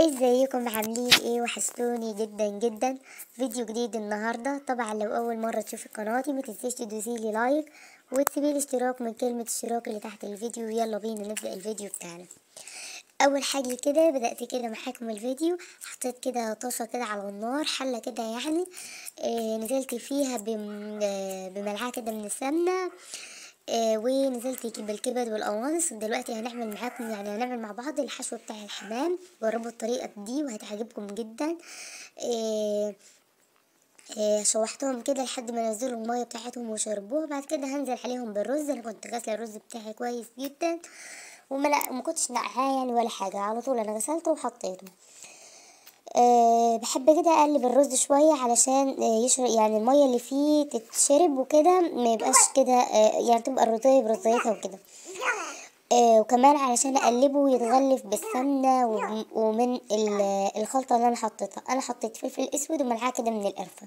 ازيكم عاملين ايه؟ وحشتوني جدا جدا. فيديو جديد النهارده. طبعا لو اول مره تشوفي قناتي متنسيش تدوسيلي لايك وتسيبيلي اشتراك من كلمه اشتراك اللي تحت الفيديو. يلا بينا نبدا الفيديو بتاعنا. اول حاجه كده بدات كده معاكم الفيديو، حطيت كده طاسه كده على النار، حله كده يعني. نزلت فيها بملعقه كده من السمنه. ونزلت بالكبد والقوانص. دلوقتي هنعمل معاكم يعني هنعمل مع بعض الحشو بتاع الحمام. جربوا الطريقة دي وهتعجبكم جدا. شوحتهم كده لحد ما نزلوا المية بتاعتهم وشربوها. بعد كده هنزل عليهم بالرز. انا كنت غاسله الرز بتاعي كويس جدا وما كنتش نقعاه يعني ولا حاجة، على طول انا غسلته وحطيته. بحب كده اقلب الرز شويه علشان يشرب يعني الميه اللي فيه تتشرب وكده، ما يبقاش كده يعني تبقى الرزايه برزيتها وكده. وكمان علشان اقلبه ويتغلف بالسمنه ومن الخلطه اللي انا حطيتها. انا حطيت فلفل اسود وملعقه كده من القرفه.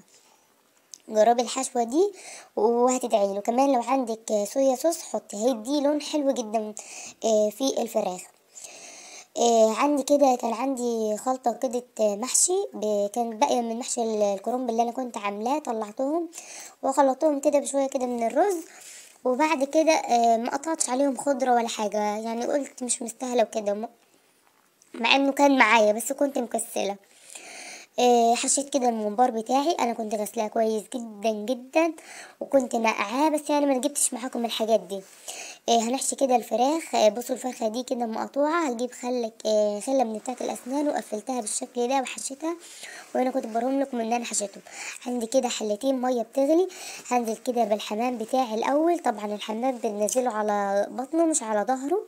جربي الحشوه دي وهتدعيله. كمان لو عندك صويا صوص حطي، هيدي لون حلو جدا في الفراخ. عندي كده كان عندي خلطة كده محشي كانت باقية من محشي الكرنب اللي انا كنت عاملاه. طلعتهم وخلطتهم كده بشوية كده من الرز. وبعد كده ما قطعتش عليهم خضرة ولا حاجة، يعني قلت مش مستاهلة وكده، مع انه كان معايا بس كنت مكسلة. حشيت كده الممبار بتاعي. انا كنت غسلاه كويس جدا جدا وكنت نقعاه، بس يعني ما جبتش معاكم الحاجات دي. هنحشي كده الفراخ. بصوا الفرخه دي كده مقطوعه. هجيب خله من بتاعه الاسنان وقفلتها بالشكل ده وحشيتها. وانا كنت برهم لكم ان انا حشيتهم. عندي كده حلتين ميه بتغلي. هنزل كده بالحمام بتاعي الاول. طبعا الحمام بننزله على بطنه مش على ظهره،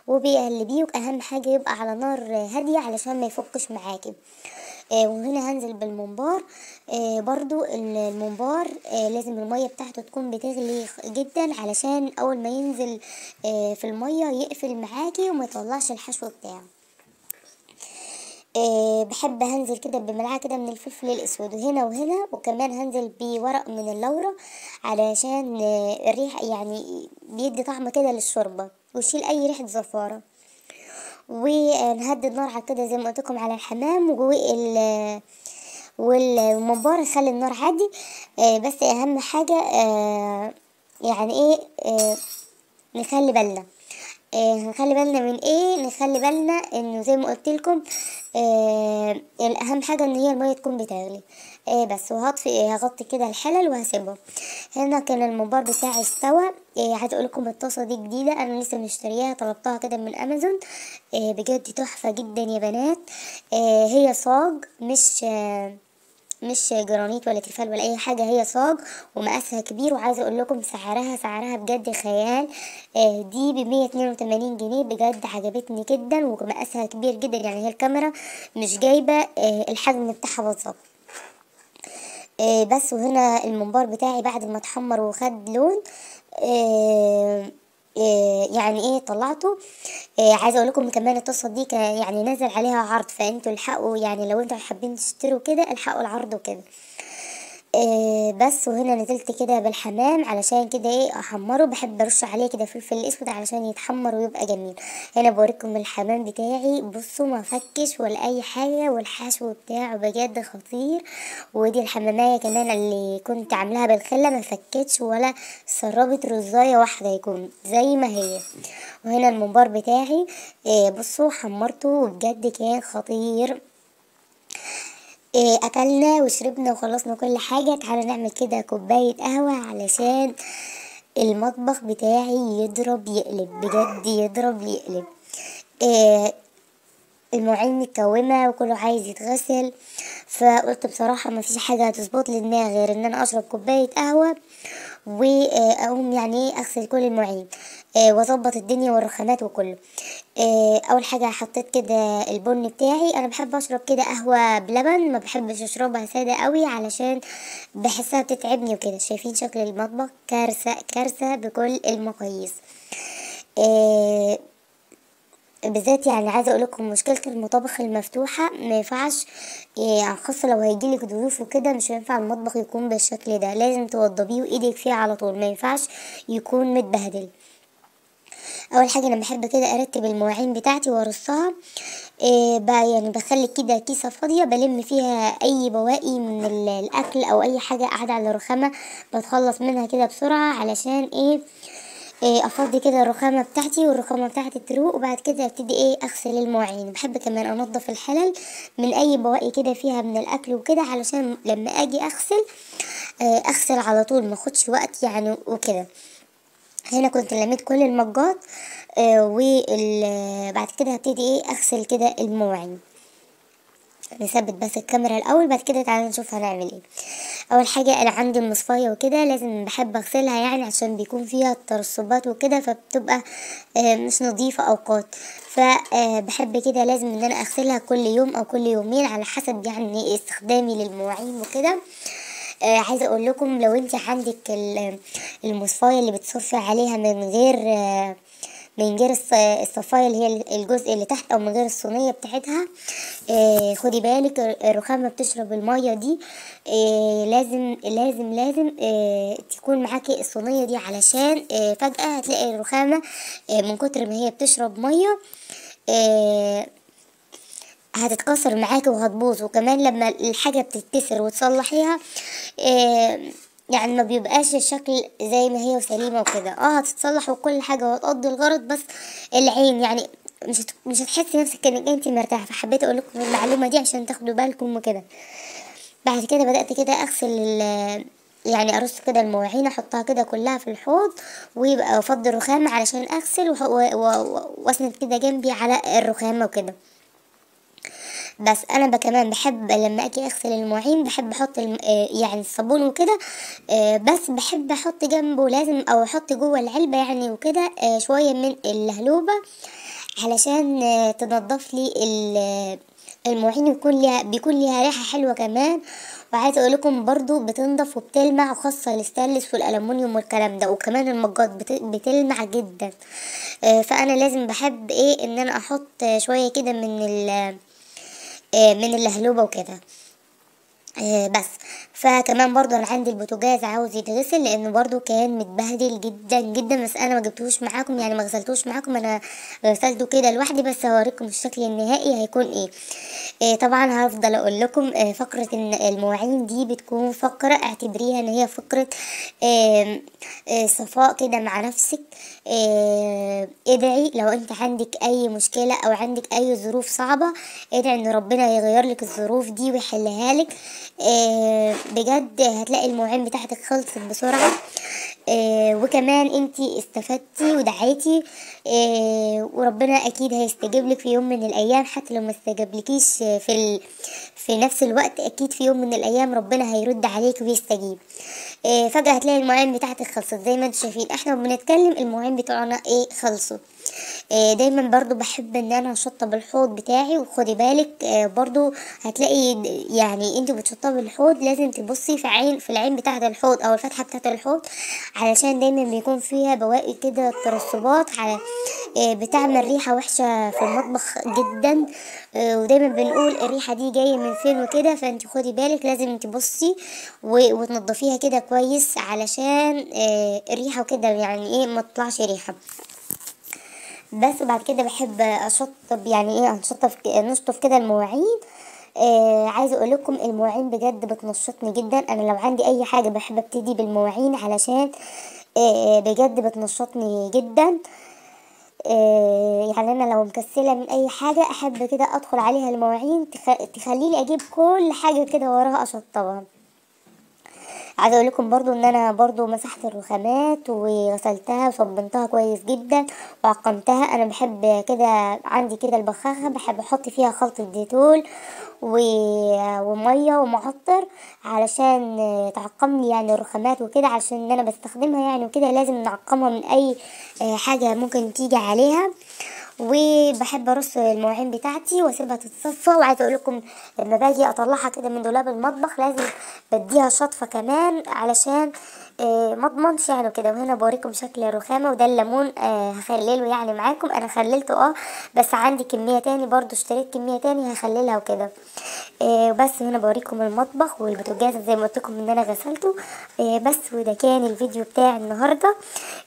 وبيقلبيه. واهم حاجه يبقى على نار هاديه علشان ما يفكش معاكي. وهنا هنزل بالممبار. برضو الممبار لازم المية بتاعته تكون بتغلي جدا علشان اول ما ينزل في المية يقفل معاكي وما يطلعش الحشو بتاعه. بحب هنزل كده بملعقة كده من الفلفل الاسود وهنا وهنا. وكمان هنزل بورق من اللورة علشان الريحة يعني بيدي طعم كده للشوربة ويشيل اي ريحة زفارة. ونهدي النار على كده زي ما قلت لكم على الحمام والممبار نخلي النار عادي. بس اهم حاجة يعني ايه نخلي بالنا. نخلي بالنا من ايه؟ نخلي بالنا انه زي ما قلت لكم الاهم حاجه ان هي الميه تكون بتغلي. بس هغطي كده الحلل وهسيبه. هنا كان الممبار بتاعي استوى. عايزه اقول لكم الطاسه دي جديده، انا لسه مشترياها، طلبتها كده من امازون. بجد تحفه جدا يا بنات. هي صاج مش جرانيت ولا تيفال ولا اي حاجه، هي صاج ومقاسها كبير. وعايزه اقول لكم سعرها بجد خيال. دي ب182 جنيه. بجد عجبتني جدا ومقاسها كبير جدا، يعني هي الكاميرا مش جايبه الحجم بتاعها بالظبط. بس وهنا الممبار بتاعي بعد ما اتحمر وخد لون يعني ايه طلعته. عايزه اقول لكم كمان الطاسه دي يعني نازل عليها عرض، فانتوا الحقوا يعني لو انتوا حابين تشتروا كده الحقوا العرض وكده. بس وهنا نزلت كده بالحمام علشان كده ايه احمره. بحب ارش عليه كده فلفل اسود علشان يتحمر ويبقى جميل. هنا بوريكم الحمام بتاعي. بصوا ما فكش ولا اي حاجه، والحشو بتاعه بجد خطير. ودي الحمامية كمان اللي كنت عاملاها بالخله ما فكتش ولا سربت رزايه واحده، يكون زي ما هي. وهنا الممبار بتاعي بصوا حمرته وبجد كان خطير. اكلنا وشربنا وخلصنا كل حاجة. تعالوا نعمل كده كوباية قهوة علشان المطبخ بتاعي يضرب يقلب، بجد يضرب يقلب. المواعين متكومة وكله عايز يتغسل، فقلت بصراحة ما فيش حاجة هتظبط لي دماغي غير ان انا اشرب كوباية قهوة واقوم يعني اغسل كل المواعين واظبط الدنيا والرخامات وكله. اول حاجه حطيت كده البن بتاعي. انا بحب اشرب كده قهوه بلبن، ما بحبش اشربها ساده قوي علشان بحسها بتتعبني وكده. شايفين شكل المطبخ؟ كارثه كارثه بكل المقاييس. بالذات يعني عايزه اقول لكم مشكله المطابخ المفتوحه ما ينفعش، يعني خاصه لو هيجيلك ضيوف وكده مش هينفع المطبخ يكون بالشكل ده. لازم توضبيه وايدك فيه على طول، ما ينفعش يكون متبهدل. اول حاجه انا بحب كده ارتب المواعين بتاعتي وارصها. بقى يعني بخلي كده كيسة فاضية بلم فيها اي بواقي من الاكل او اي حاجة قاعدة على الرخامة، بتخلص منها كده بسرعة علشان افضي كده الرخامة بتاعتي والرخامة بتاعتي تروق. وبعد كده ابتدي اغسل المواعين. بحب كمان انضف الحلل من اي بواقي كده فيها من الاكل وكده، علشان لما اجي اغسل اغسل على طول ما اخدش وقت يعني وكده. هنا كنت لميت كل المجات وبعد كده هبتدي اغسل كده المواعين. نثبت بس الكاميرا الاول، بعد كده تعالى نشوف هنعمل ايه. اول حاجه انا عندي المصفايه وكده لازم بحب اغسلها يعني عشان بيكون فيها ترسبات وكده، فبتبقى مش نظيفه اوقات. فبحب كده لازم ان انا اغسلها كل يوم او كل يومين على حسب يعني استخدامي للمواعين وكده. عايزه اقول لكم لو انت عندك المصفايه اللي بتصفي عليها من غير الصفايه اللي هي الجزء اللي تحت، او من غير الصينيه بتاعتها، خدي بالك الرخامه بتشرب الميه دي. لازم لازم لازم تكون معاكي الصينيه دي، علشان فجاه هتلاقي الرخامه من كتر ما هي بتشرب ميه هتتكسر معاكي وهتبوظ. وكمان لما الحاجة بتتكسر وتصلحيها يعني ما بيبقاش الشكل زي ما هي وسليمة وكده. هتتصلح وكل حاجة وهتقضي الغرض، بس العين يعني مش هتحسي نفسك انك انت مرتاحة. فحبيت اقول لكم المعلومة دي عشان تاخدوا بالكم وكده. بعد كده بدأت كده اغسل يعني ارص كده المواعين، احطها كده كلها في الحوض، ويبقى افضي الرخامة علشان اغسل واسند كده جنبي على الرخامة وكده. بس انا كمان بحب لما اجي اغسل المواعين بحب احط يعني الصابون وكده. بس بحب احط جنبه لازم او احط جوه العلبة يعني وكده شوية من اللهلوبة، علشان تنضف لي المواعين، بيكون ليها ريحة حلوة كمان. وعايزه اقول لكم برضو بتنضف وبتلمع، وخاصة الستانلس والالومنيوم والكلام ده، وكمان المجات بتلمع جدا. فانا لازم بحب ان انا احط شوية كده من اللهلوبة وكده. بس فكمان برضو انا عندي البوتاجاز عاوز يتغسل، لانه برضو كان متبهدل جدا جدا، بس انا ما جبتهوش معاكم يعني ما غسلتوش معاكم، انا غسلته كده لوحدي. بس هوريكم الشكل النهائي هيكون طبعا هفضل اقول لكم فقرة ان المواعين دي بتكون فقرة اعتبريها ان هي فقرة صفاء كده مع نفسك. ادعي لو انت عندك اي مشكلة او عندك اي ظروف صعبة، ادعي ان ربنا يغير لك الظروف دي ويحلها لك. بجد هتلاقي المواعين بتاعتك خلصت بسرعة. وكمان انتي استفدتي ودعيتي، وربنا اكيد هيستجيب لك في يوم من الايام. حتى لو ما استجابلكيش في نفس الوقت، اكيد في يوم من الايام ربنا هيرد عليك ويستجيب. فجأة هتلاقي المواعين بتاعتك خلصت. زي ما انتوا شايفين احنا بنتكلم المواعين بتوعنا خلصوا. دايما برضو بحب ان انا اشطب الحوض بتاعي. وخدي بالك برضو هتلاقي يعني انتوا بتشطبي الحوض لازم تبصي في العين بتاعه الحوض او الفتحه بتاعه الحوض، علشان دايما بيكون فيها بواقي كده ترسبات بتعمل ريحه وحشه في المطبخ جدا. ودايما بنقول الريحه دي جايه من فين وكده، فانت خدي بالك لازم تبصي وتنضفيها كده كويس، علشان الريحه وكده يعني ما تطلعش ريحه. بس بعد كده بحب اشطب يعني نشطف كده المواعين. عايزه اقول لكم المواعين بجد بتنشطني جدا. انا لو عندي اي حاجه بحب ابتدي بالمواعين، علشان بجد بتنشطني جدا. يعني انا لو مكسله من اي حاجه احب كده ادخل عليها المواعين تخليني اجيب كل حاجه كده وراها اشطبها. عايزه اقول لكم برضو ان انا برضو مسحت الرخامات وغسلتها وصبنتها كويس جدا وعقمتها. انا بحب كده عندي كده البخاخه بحب احط فيها خلطه ديتول وميه ومعطر، علشان تعقم لي يعني الرخامات وكده، علشان انا بستخدمها يعني وكده لازم نعقمها من اي حاجه ممكن تيجي عليها. وبحب ارص المواعين بتاعتي واسيبها تتصفى. وعايزه اقول لكم لما باجي اطلعها كده من دولاب المطبخ لازم بديها شطفه كمان، علشان ما اضمنش يعني كده. وهنا بوريكم شكل الرخامه، وده الليمون هخلله يعني معاكم. انا خللته بس عندي كميه تاني برضو، اشتريت كميه تاني هخللها وكده. بس هنا بوريكم المطبخ والبوتاجاز زي ما قلت لكم ان انا غسلته. بس وده كان الفيديو بتاع النهارده.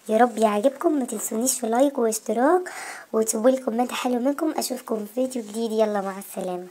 يا رب يعجبكم، ما تنسونيش في لايك واشتراك، وتسيبوا لي كومنت حلو منكم. اشوفكم في فيديو جديد، يلا مع السلامة.